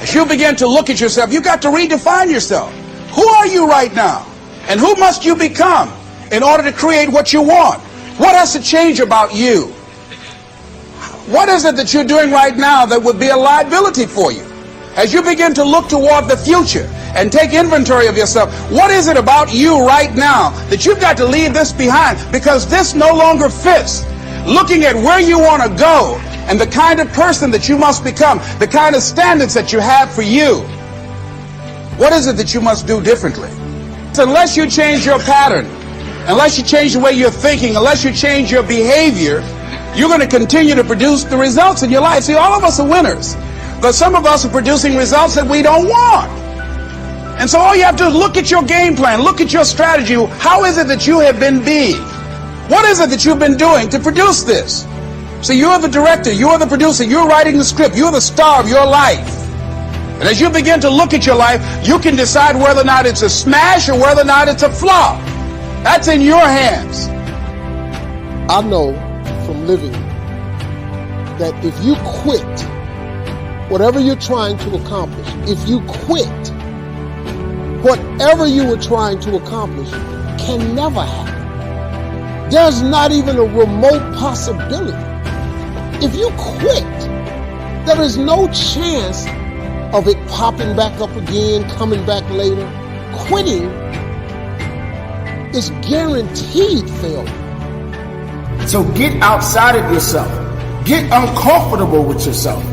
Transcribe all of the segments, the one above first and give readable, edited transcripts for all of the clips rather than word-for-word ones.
As you begin to look at yourself, you got to redefine yourself. Who are you right now? And who must you become in order to create what you want? What has to change about you? What is it that you're doing right now that would be a liability for you? As you begin to look toward the future and take inventory of yourself, what is it about you right now that you've got to leave this behind because this no longer fits? Looking at where you want to go and the kind of person that you must become, the kind of standards that you have for you. What is it that you must do differently? So unless you change your pattern, unless you change the way you're thinking, unless you change your behavior, you're going to continue to produce the results in your life. See, all of us are winners, but some of us are producing results that we don't want. And so all you have to do is look at your game plan, look at your strategy. How is it that you have been being? What is it that you've been doing to produce this? So you're the director, you're the producer, you're writing the script, you're the star of your life. And as you begin to look at your life, you can decide whether or not it's a smash or whether or not it's a flop. That's in your hands. I know from living that if you quit whatever you're trying to accomplish, if you quit, whatever you were trying to accomplish can never happen. There's not even a remote possibility. If you quit, there is no chance of it popping back up again, coming back later. Quitting is guaranteed failure. So get outside of yourself. Get uncomfortable with yourself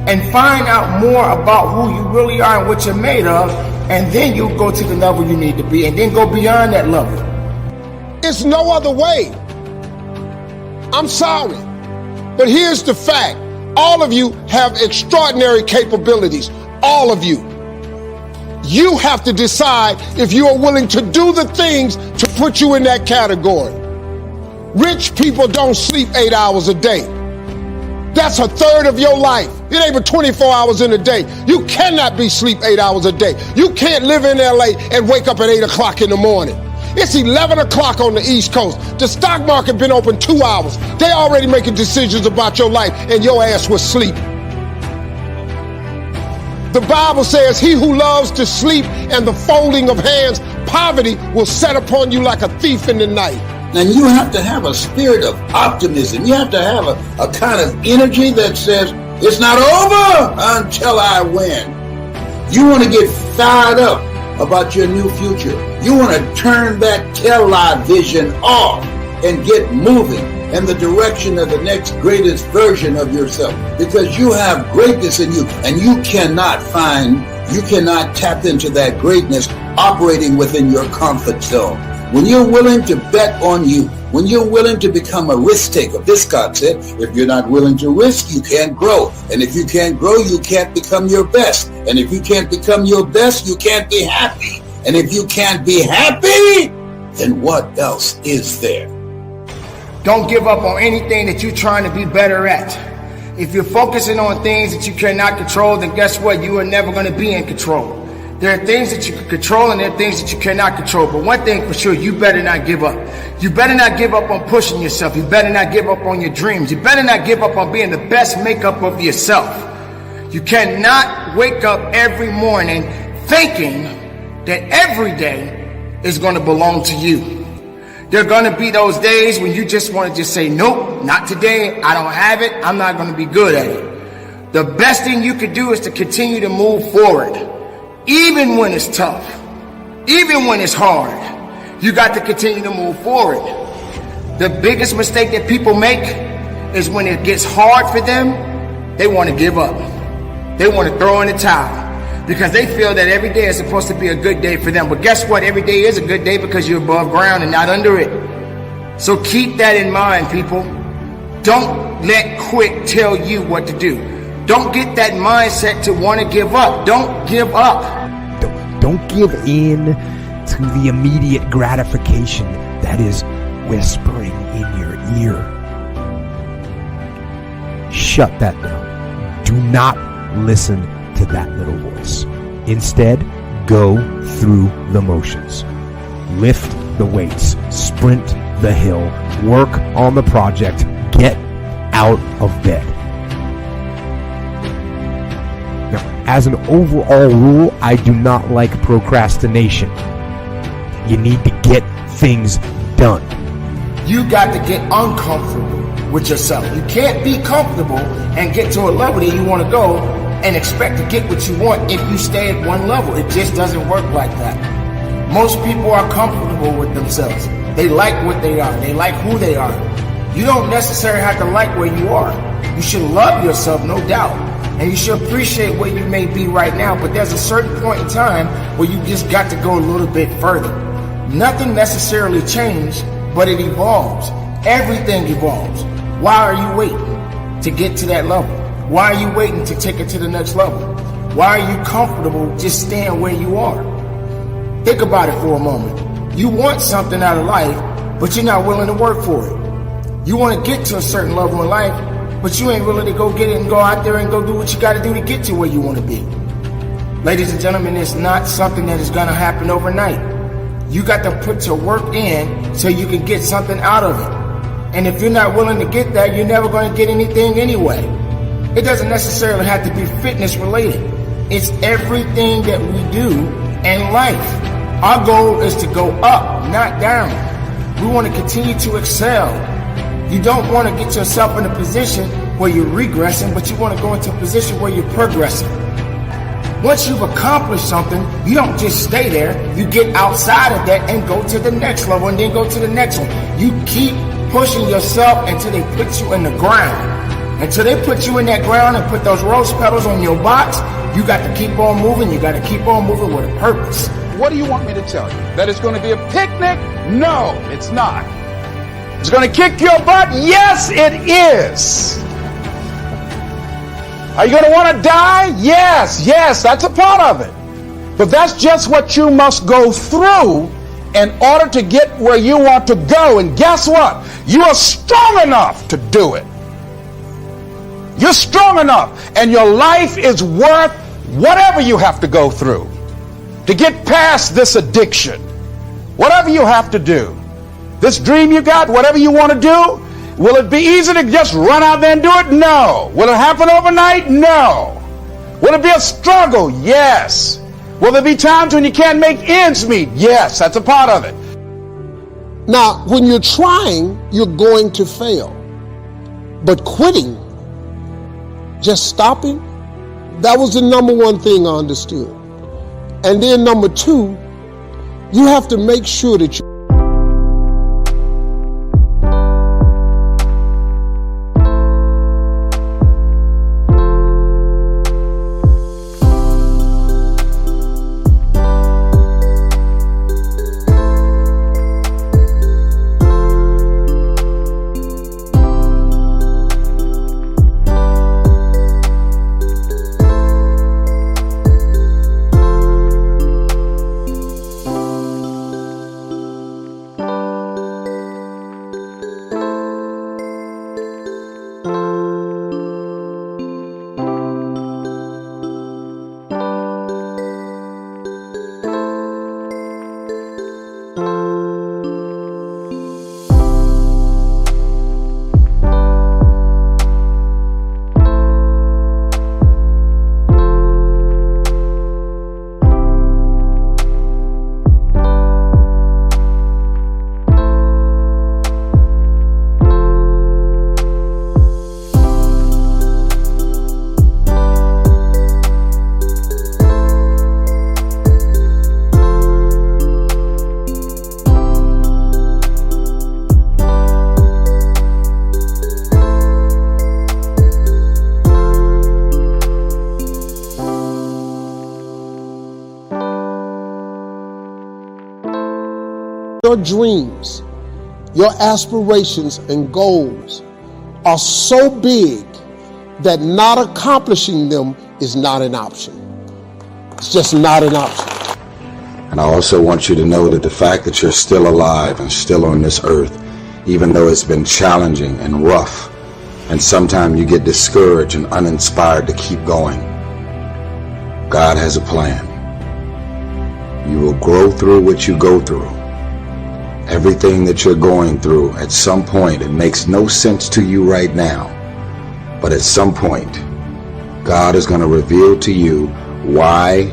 and find out more about who you really are and what you're made of, and then you'll go to the level you need to be and then go beyond that level. It's no other way. I'm sorry, but here's the fact. All of you have extraordinary capabilities. All of you. You have to decide if you are willing to do the things to put you in that category. Rich people don't sleep 8 hours a day. That's a third of your life. It ain't but 24 hours in a day. You cannot be sleep 8 hours a day. You can't live in LA and wake up at 8 o'clock in the morning. It's 11 o'clock on the East Coast. The stock market been open 2 hours. They already making decisions about your life and your ass was sleeping. The Bible says, he who loves to sleep and the folding of hands, poverty will set upon you like a thief in the night. And you have to have a spirit of optimism. You have to have a kind of energy that says, it's not over until I win. You want to get fired up about your new future. You want to turn that television off and get moving in the direction of the next greatest version of yourself, because you have greatness in you, and you cannot tap into that greatness operating within your comfort zone. When you're willing to bet on you, when you're willing to become a risk taker, this God said, if you're not willing to risk, you can't grow. And if you can't grow, you can't become your best. And if you can't become your best, you can't be happy. And if you can't be happy, then what else is there? Don't give up on anything that you're trying to be better at. If you're focusing on things that you cannot control, then guess what? You are never going to be in control. There are things that you can control and there are things that you cannot control. But one thing for sure, you better not give up. You better not give up on pushing yourself. You better not give up on your dreams. You better not give up on being the best makeup of yourself. You cannot wake up every morning thinking that every day is going to belong to you. There are going to be those days when you just want to just say, nope, not today. I don't have it. I'm not going to be good at it. The best thing you could do is to continue to move forward. Even when it's tough, even when it's hard, you got to continue to move forward. The biggest mistake that people make is when it gets hard for them, they want to give up. They want to throw in the towel because they feel that every day is supposed to be a good day for them. But guess what? Every day is a good day because you're above ground and not under it. So keep that in mind, people. Don't let quit tell you what to do. Don't get that mindset to want to give up. Don't give up. Don't give in to the immediate gratification that is whispering in your ear. Shut that down. Do not listen to that little voice. Instead, go through the motions. Lift the weights. Sprint the hill. Work on the project. Get out of bed. as an overall rule, I do not like procrastination. You need to get things done. You got to get uncomfortable with yourself. You can't be comfortable and get to a level that you want to go and expect to get what you want if you stay at one level. It just doesn't work like that. Most people are comfortable with themselves. They like what they are. They like who they are. You don't necessarily have to like where you are. You should love yourself, no doubt. And you should appreciate where you may be right now. But there's a certain point in time where you just got to go a little bit further. Nothing necessarily changed, but it evolves. Everything evolves. Why are you waiting to get to that level? Why are you waiting to take it to the next level? Why are you comfortable just staying where you are? Think about it for a moment. You want something out of life, but you're not willing to work for it. You want to get to a certain level in life, but you ain't willing to go get it and go out there and go do what you got to do to get to where you want to be. Ladies and gentlemen, it's not something that is going to happen overnight. You got to put your work in so you can get something out of it. And if you're not willing to get that, you're never going to get anything anyway. It doesn't necessarily have to be fitness related. It's everything that we do in life. Our goal is to go up, not down. We want to continue to excel. You don't want to get yourself in a position where you're regressing, but you want to go into a position where you're progressing. Once you've accomplished something, you don't just stay there. You get outside of that and go to the next level and then go to the next one. You keep pushing yourself until they put you in the ground. Until they put you in that ground and put those rose petals on your box, you got to keep on moving. You got to keep on moving with a purpose. What do you want me to tell you? That it's going to be a picnic? No, it's not. It's going to kick your butt? Yes, it is. Are you going to want to die? Yes, that's a part of it. But that's just what you must go through in order to get where you want to go. And guess what? You are strong enough to do it. You're strong enough, and your life is worth whatever you have to go through to get past this addiction. Whatever you have to do. This dream you got, whatever you want to do, will it be easy to just run out there and do it? No. Will it happen overnight? No. Will it be a struggle? Yes. Will there be times when you can't make ends meet? Yes, that's a part of it. Now, when you're trying, you're going to fail. But quitting, just stopping, that was the number one thing I understood. And then number two, you have to make sure that you your dreams, your aspirations and goals are so big that not accomplishing them is not an option. It's just not an option. And I also want you to know that the fact that you're still alive and still on this earth, even though it's been challenging and rough, and sometimes you get discouraged and uninspired to keep going, God has a plan. You will grow through what you go through. Everything that you're going through, at some point, it makes no sense to you right now. But at some point, God is going to reveal to you why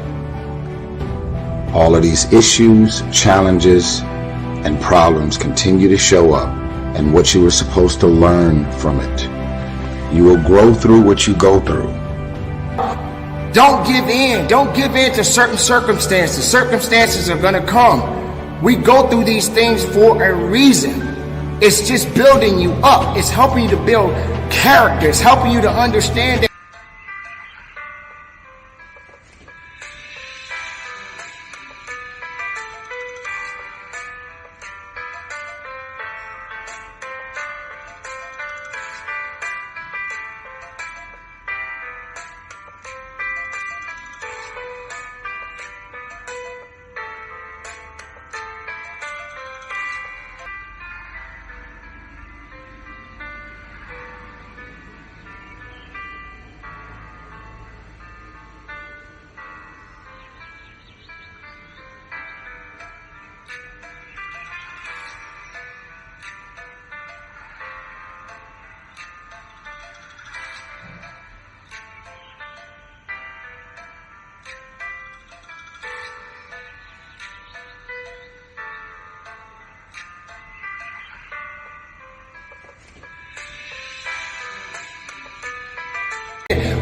all of these issues, challenges, and problems continue to show up, and what you were supposed to learn from it. You will grow through what you go through. Don't give in. Don't give in to certain circumstances. Circumstances are going to come. We go through these things for a reason. It's just building you up. It's helping you to build character. It's helping you to understand that.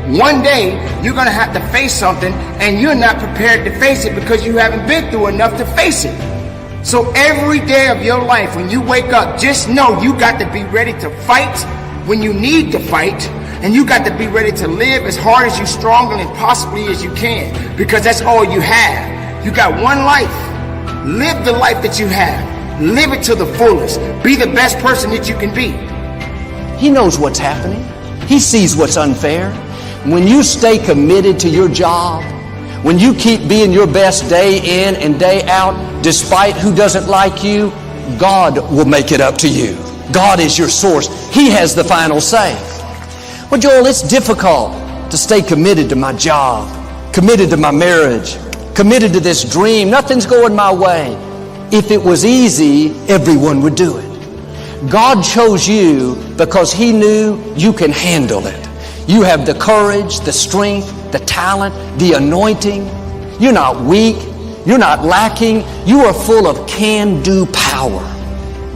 One day, you're going to have to face something, and you're not prepared to face it because you haven't been through enough to face it. So every day of your life, when you wake up, just know you got to be ready to fight when you need to fight, and you got to be ready to live as hard as you strong and possibly as you can, because that's all you have. You got one life. Live the life that you have. Live it to the fullest. Be the best person that you can be. He knows what's happening. He sees what's unfair. When you stay committed to your job, when you keep being your best day in and day out, despite who doesn't like you, God will make it up to you. God is your source. He has the final say. Well, Joel, it's difficult to stay committed to my job, committed to my marriage, committed to this dream. Nothing's going my way. If it was easy, everyone would do it. God chose you because He knew you can handle it. You have the courage, the strength, the talent, the anointing. You're not weak. You're not lacking. You are full of can-do power.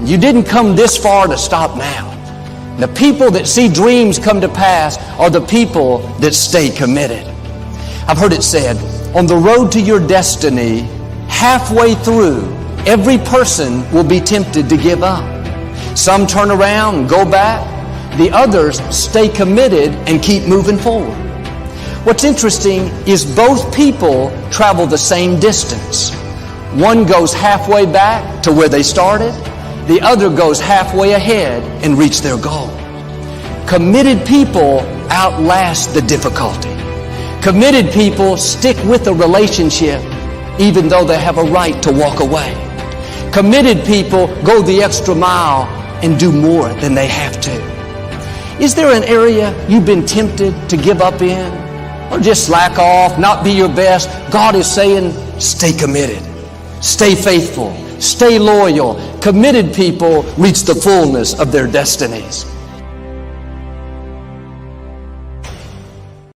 You didn't come this far to stop now. The people that see dreams come to pass are the people that stay committed. I've heard it said, on the road to your destiny, halfway through, every person will be tempted to give up. Some turn around and go back. The others stay committed and keep moving forward. What's interesting is both people travel the same distance. One goes halfway back to where they started. The other goes halfway ahead and reach their goal. Committed people outlast the difficulty. Committed people stick with a relationship even though they have a right to walk away. Committed people go the extra mile and do more than they have to. Is there an area you've been tempted to give up in? Or just slack off, not be your best? God is saying, stay committed. Stay faithful. Stay loyal. Committed people reach the fullness of their destinies.